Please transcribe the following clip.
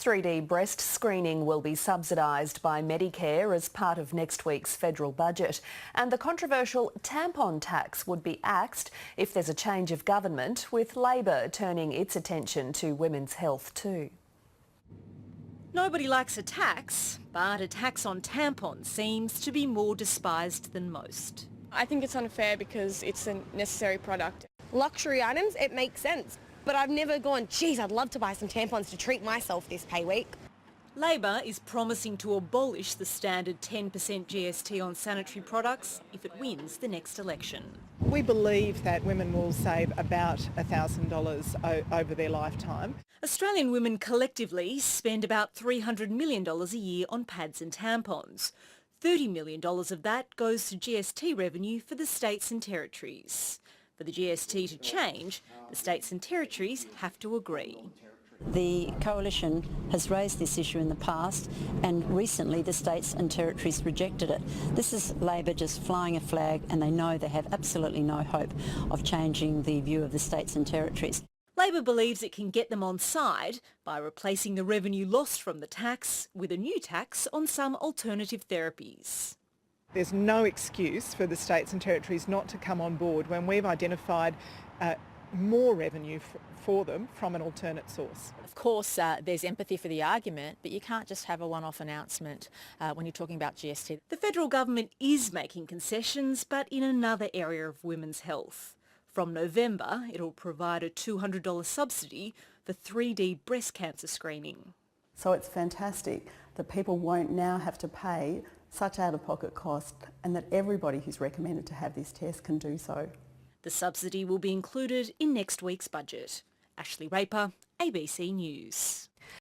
3D breast screening will be subsidised by Medicare as part of next week's federal budget. And the controversial tampon tax would be axed if there's a change of government, with Labor turning its attention to women's health too. Nobody likes a tax, but a tax on tampons seems to be more despised than most. I think it's unfair because it's a necessary product. Luxury items, it makes sense. But I've never gone, geez, I'd love to buy some tampons to treat myself this pay week. Labor is promising to abolish the standard 10% GST on sanitary products if it wins the next election. We believe that women will save about $1,000 over their lifetime. Australian women collectively spend about $300 million a year on pads and tampons. $30 million of that goes to GST revenue for the states and territories. For the GST to change, the states and territories have to agree. The Coalition has raised this issue in the past, and recently the states and territories rejected it. This is Labor just flying a flag, and they know they have absolutely no hope of changing the view of the states and territories. Labor believes it can get them on side by replacing the revenue lost from the tax with a new tax on some alternative therapies. There's no excuse for the states and territories not to come on board when we've identified more revenue for them from an alternate source. Of course, there's empathy for the argument, but you can't just have a one-off announcement when you're talking about GST. The federal government is making concessions, but in another area of women's health. From November, it'll provide a $200 subsidy for 3D breast cancer screening. So it's fantastic that people won't now have to pay such out-of-pocket cost, and that everybody who's recommended to have this test can do so. The subsidy will be included in next week's budget. Ashley Raper, ABC News.